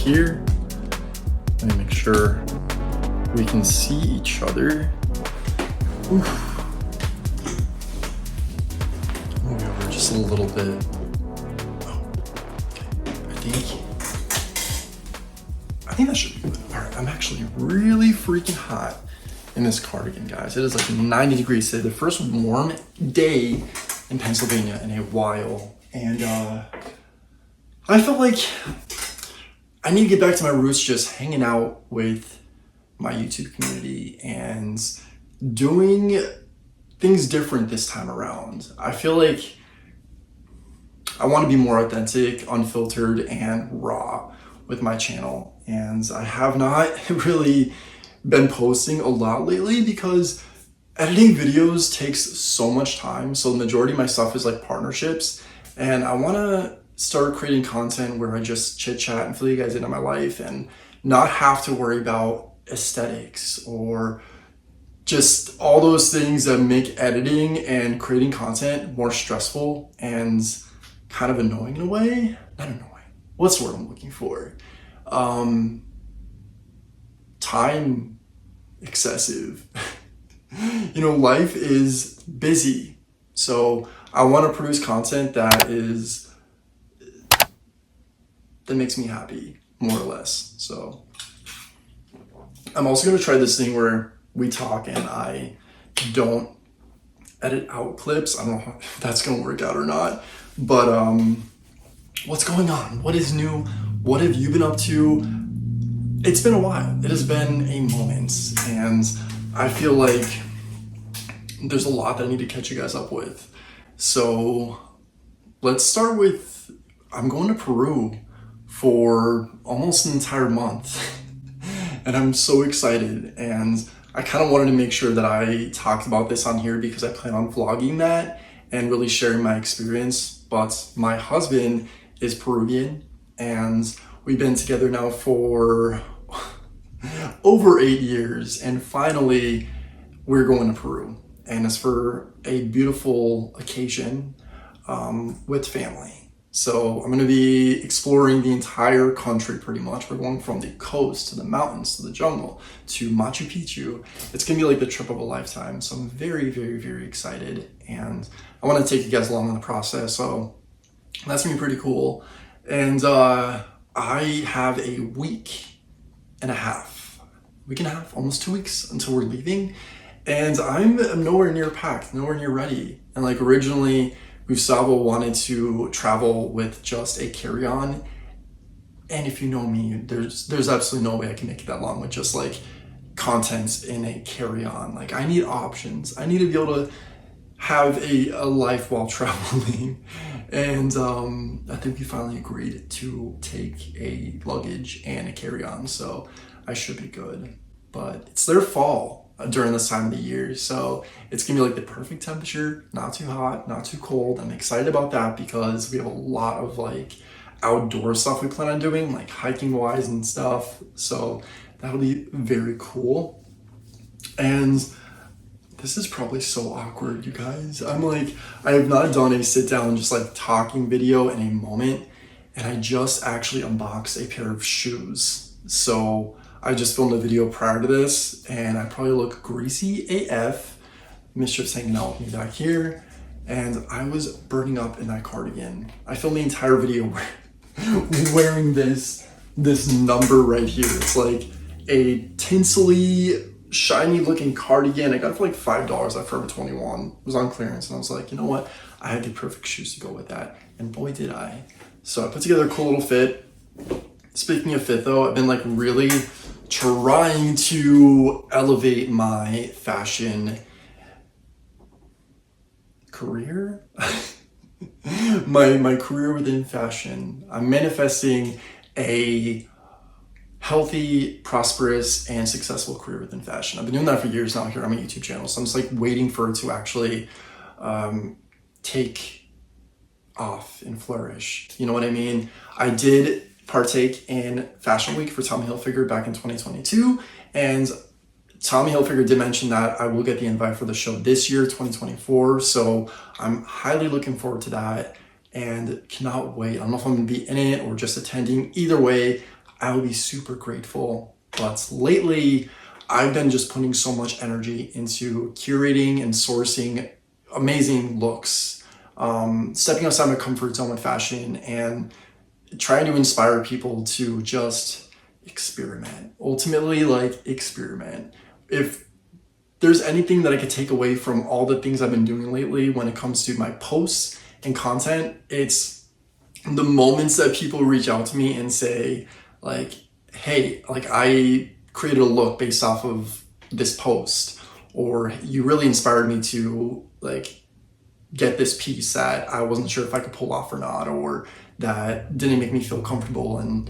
here. Let me make sure we can see each other. Oof. Move over just a little bit. Oh, okay. I think that should be good. All right, I'm actually really freaking hot in this cardigan, guys. It is like 90 degrees today. The first warm day in Pennsylvania in a while. And I felt like I need to get back to my roots, just hanging out with my YouTube community and doing things different this time around. I feel like I want to be more authentic, unfiltered, and raw with my channel. And I have not really been posting a lot lately because editing videos takes so much time. So the majority of my stuff is like partnerships, and I want to start creating content where I just chit chat and fill you guys into my life and not have to worry about aesthetics or just all those things that make editing and creating content more stressful and kind of annoying in a way. Not annoying. What's the word I'm looking for? Time excessive. You know, life is busy. So I want to produce content that makes me happy, more or less. So I'm also going to try this thing where we talk and I don't edit out clips. I don't know if that's going to work out or not, but what's going on? What is new? What have you been up to? It's been a while. It has been a moment, and I feel like there's a lot that I need to catch you guys up with. So let's start with, I'm going to Peru for almost an entire month and I'm so excited, and I kind of wanted to make sure that I talked about this on here because I plan on vlogging that and really sharing my experience. But my husband is Peruvian and we've been together now for over 8 years, and finally we're going to Peru, and it's for a beautiful occasion with family. So I'm going to be exploring the entire country pretty much. We're going from the coast to the mountains to the jungle to Machu Picchu. It's going to be like the trip of a lifetime. So I'm very, very, very excited, and I want to take you guys along in the process. So that's going to be pretty cool. And I have a week and a half, almost 2 weeks until we're leaving. And I'm nowhere near packed, nowhere near ready. And like originally, Gustavo wanted to travel with just a carry-on. And if you know me, there's absolutely no way I can make it that long with just like content in a carry-on. Like I need options. I need to be able to have a life while traveling. And I think we finally agreed to take a luggage and a carry-on. So I should be good. But it's their fall during this time of the year, so it's gonna be like the perfect temperature, not too hot, not too cold. I'm excited about that because we have a lot of like outdoor stuff we plan on doing, like hiking wise and stuff, so that'll be very cool. And this is probably so awkward, you guys. I'm like, I have not done a sit down just like talking video in a moment, and I just actually unboxed a pair of shoes. So I just filmed a video prior to this, and I probably look greasy AF. Mischief's hanging out with me back here, and I was burning up in that cardigan. I filmed the entire video wearing this number right here. It's like a tinsely, shiny looking cardigan. I got it for like $5 at Forever 21. It was on clearance, and I was like, you know what? I had the perfect shoes to go with that, and boy did I. So I put together a cool little fit. Speaking of fit though, I've been like really trying to elevate my fashion career. my career within fashion. I'm manifesting a healthy, prosperous, and successful career within fashion. I've been doing that for years now here on my YouTube channel, so I'm just like waiting for it to actually take off and flourish. You know what I mean? I did partake in Fashion Week for Tommy Hilfiger back in 2022, and Tommy Hilfiger did mention that I will get the invite for the show this year, 2024, so I'm highly looking forward to that and cannot wait. I don't know if I'm gonna be in it or just attending. Either way, I would be super grateful. But lately, I've been just putting so much energy into curating and sourcing amazing looks, stepping outside my comfort zone with fashion, and trying to inspire people to just experiment. Ultimately, like, experiment. If there's anything that I could take away from all the things I've been doing lately when it comes to my posts and content, it's the moments that people reach out to me and say, like, hey, like, I created a look based off of this post, or you really inspired me to, like, get this piece that I wasn't sure if I could pull off or not, or that didn't make me feel comfortable. And,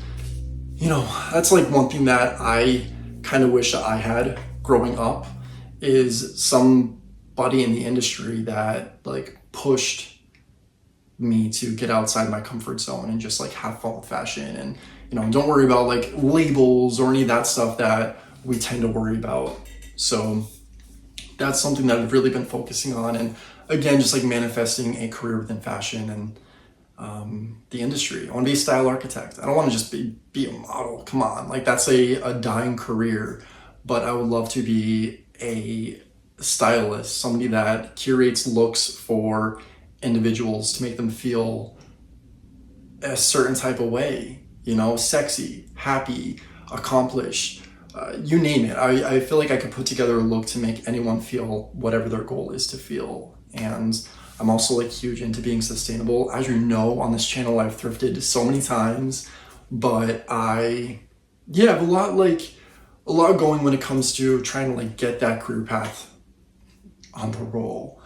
you know, that's like one thing that I kind of wish I had growing up, is somebody in the industry that, like, pushed me to get outside my comfort zone and just, like, have fun with fashion. And, you know, don't worry about, like, labels or any of that stuff that we tend to worry about. So that's something that I've really been focusing on. And again, just, like, manifesting a career within fashion and the industry. I want to be a style architect. I don't want to just be a model. Come on, like, that's a dying career. But I would love to be a stylist, somebody that curates looks for individuals to make them feel a certain type of way, you know, sexy, happy, accomplished, you name it. I feel like I could put together a look to make anyone feel whatever their goal is to feel. And I'm also, like, huge into being sustainable. As you know, on this channel, I've thrifted so many times, but I have a lot going when it comes to trying to, like, get that career path on the roll.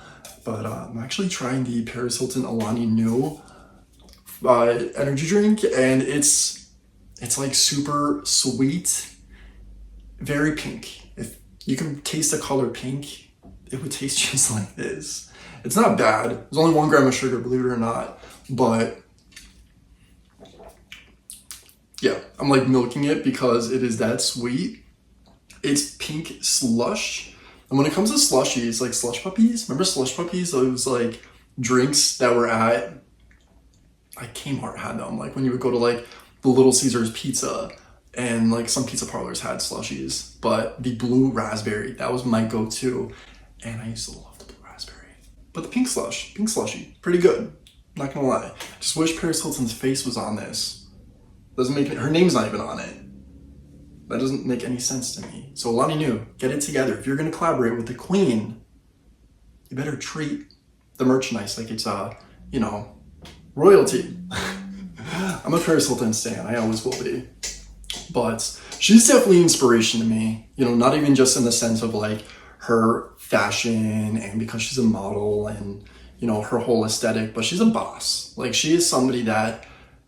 But I'm actually trying the Paris Hilton Alani Nu energy drink, and it's like super sweet, very pink. If you can taste the color pink, it would taste just like this. It's not bad. There's only 1 gram of sugar, believe it or not. But yeah, I'm, like, milking it because it is that sweet. It's pink slush. And when it comes to slushies, like slush puppies, remember slush puppies? Those, like, drinks that were at, like, Kmart had them. Like, when you would go to, like, the Little Caesars Pizza, and, like, some pizza parlors had slushies. But the blue raspberry, that was my go-to. And I used to love the blue raspberry. But the pink slushy, pretty good. Not gonna lie. Just wish Paris Hilton's face was on this. Doesn't make it, her name's not even on it. That doesn't make any sense to me. So Alani Nu, get it together. If you're gonna collaborate with the queen, you better treat the merchandise like it's, you know, royalty. I'm a Paris Hilton stan, I always will be. But she's definitely inspiration to me. You know, not even just in the sense of, like, her fashion and because she's a model and, you know, her whole aesthetic, but she's a boss. Like, she is somebody that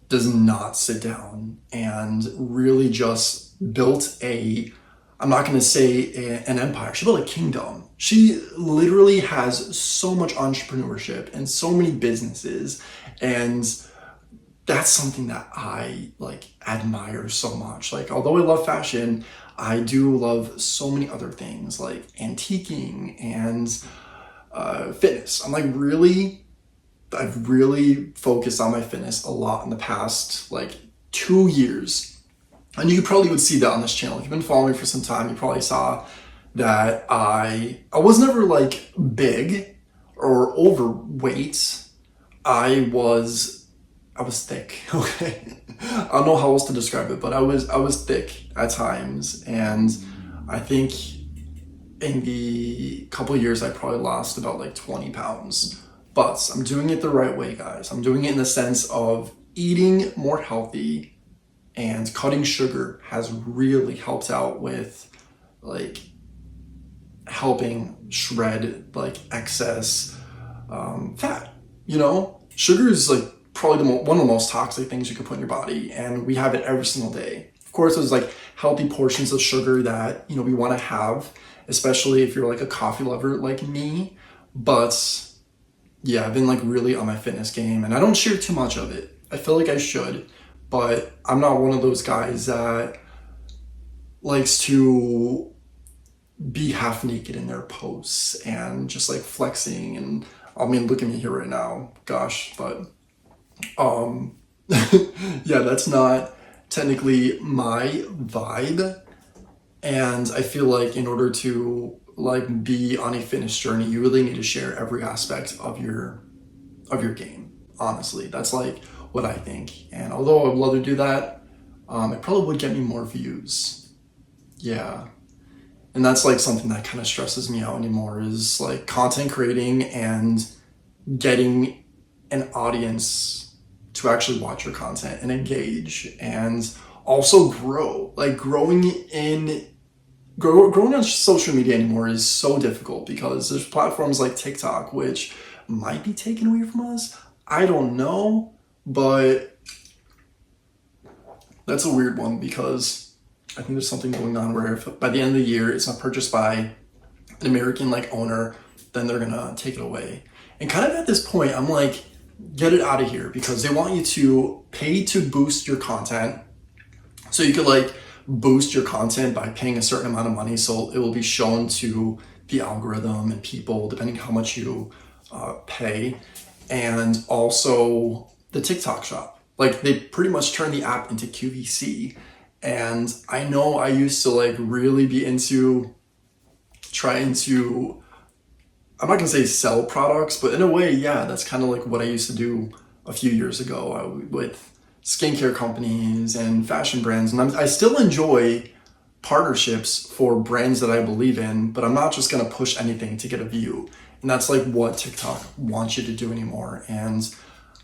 does not sit down and really just built I'm not going to say an empire. She built a kingdom. She literally has so much entrepreneurship and so many businesses. And that's something that I, like, admire so much. Like, although I love fashion, I do love so many other things, like antiquing and fitness. I've really focused on my fitness a lot in the past, like, 2 years. And you probably would see that on this channel. If you've been following me for some time, you probably saw that I was never, like, big or overweight. I was thick, okay? I don't know how else to describe it, but I was thick at times. And I think in the couple of years, I probably lost about, like, 20 pounds. But I'm doing it the right way, guys. I'm doing it in the sense of eating more healthy, and cutting sugar has really helped out with, like, helping shred, like, excess fat. You know, sugar is, like, probably one of the most toxic things you can put in your body, and we have it every single day. Of course, there's, like, healthy portions of sugar that, you know, we want to have, especially if you're, like, a coffee lover like me. But yeah, I've been, like, really on my fitness game, and I don't share too much of it. I feel like I should, but I'm not one of those guys that likes to be half naked in their posts and just, like, flexing. And I mean, look at me here right now, gosh. But yeah, that's not technically my vibe. And I feel like in order to like be on a fitness journey, you really need to share every aspect of your game. Honestly, that's like what I think. And although I would love to do that, it probably would get me more views. Yeah. And that's like something that kind of stresses me out anymore, is like content creating and getting an audience to actually watch your content and engage and also grow. Like growing on social media anymore is so difficult because there's platforms like TikTok, which might be taken away from us. I don't know, but that's a weird one because I think there's something going on where if by the end of the year it's not purchased by an American like owner, then they're gonna take it away. And kind of at this point, I'm like, get it out of here, because they want you to pay to boost your content. So you could like boost your content by paying a certain amount of money, so it will be shown to the algorithm and people depending how much you pay. And also the TikTok shop, like they pretty much turned the app into QVC. And I know I used to like really be into trying to, I'm not gonna say sell products, but in a way, yeah, that's kind of like what I used to do a few years ago with skincare companies and fashion brands. And I still enjoy partnerships for brands that I believe in, but I'm not just gonna push anything to get a view. And that's like what TikTok wants you to do anymore. And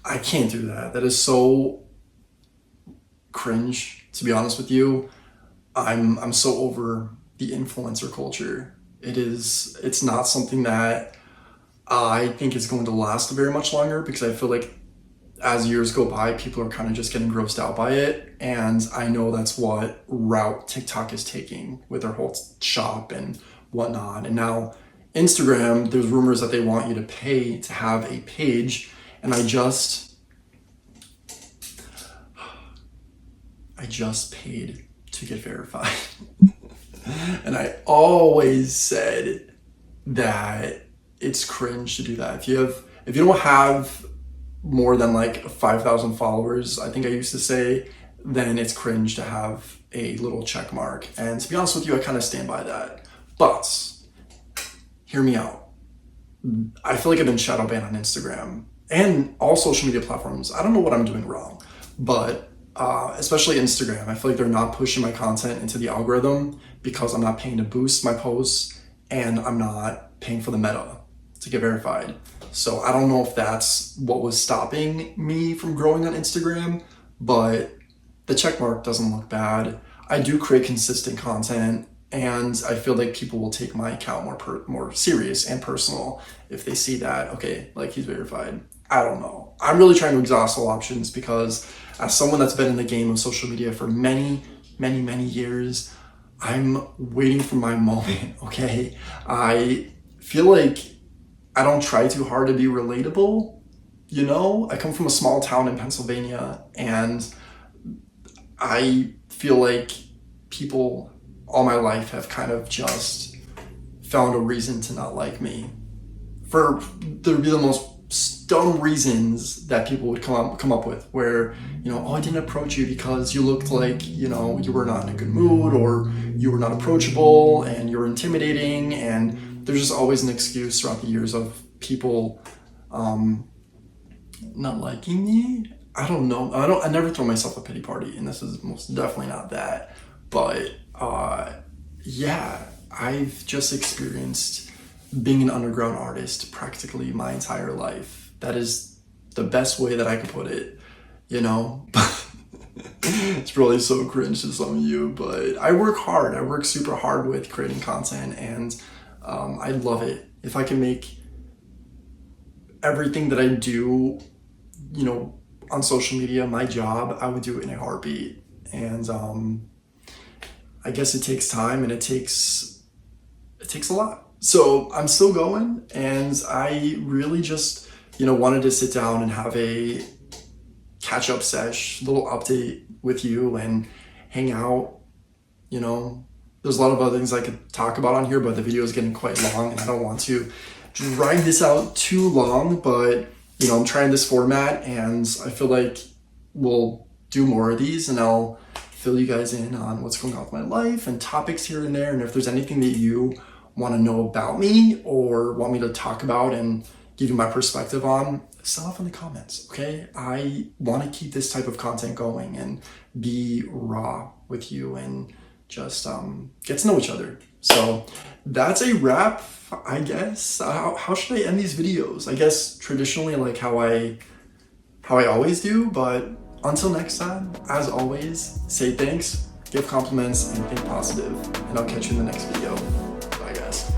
I can't do that. That is so cringe, to be honest with you. I'm so over the influencer culture. It's not something that I think is going to last very much longer, because I feel like as years go by, people are kind of just getting grossed out by it. And I know that's what route TikTok is taking with their whole shop and whatnot. And now Instagram, there's rumors that they want you to pay to have a page. And I just paid to get verified. And I always said that it's cringe to do that. If you don't have more than like 5,000 followers, I think I used to say, then it's cringe to have a little check mark. And to be honest with you, I kind of stand by that. But hear me out. I feel like I've been shadow banned on Instagram and all social media platforms. I don't know what I'm doing wrong, but especially Instagram, I feel like they're not pushing my content into the algorithm because I'm not paying to boost my posts and I'm not paying for the meta to get verified. So I don't know if that's what was stopping me from growing on Instagram, but the checkmark doesn't look bad. I do create consistent content, and I feel like people will take my account more serious and personal if they see that, okay, like he's verified. I don't know. I'm really trying to exhaust all options, because as someone that's been in the game of social media for many, many, many years, I'm waiting for my moment, okay? I feel like I don't try too hard to be relatable, you know? I come from a small town in Pennsylvania, and I feel like people all my life have kind of just found a reason to not like me. For the most dumb reasons that people would come up with, where, you know, oh, I didn't approach you because you looked like, you know, you were not in a good mood, or you were not approachable and you were intimidating. And there's just always an excuse throughout the years of people not liking me. I don't know. I never throw myself a pity party, and this is most definitely not that. But yeah, I've just experienced being an underground artist practically my entire life. That is the best way that I can put it, you know? It's probably so cringe to some of you, but I work hard. I work super hard with creating content, and I love it. If I can make everything that I do, you know, on social media my job, I would do it in a heartbeat. And I guess it takes time, and it takes a lot. So I'm still going, and I really just, you know, wanted to sit down and have a catch-up sesh, little update with you and hang out. You know, there's a lot of other things I could talk about on here, but the video is getting quite long, and I don't want to drag this out too long. But, you know, I'm trying this format, and I feel like we'll do more of these, and I'll fill you guys in on what's going on with my life and topics here and there. And if there's anything that you want to know about me or want me to talk about and give you my perspective on, sound off in the comments, okay? I want to keep this type of content going and be raw with you and just get to know each other. So that's a wrap, I guess. How should I end these videos? I guess traditionally like how I always do, but until next time, as always, say thanks, give compliments, and think positive. And I'll catch you in the next video. Bye, guys.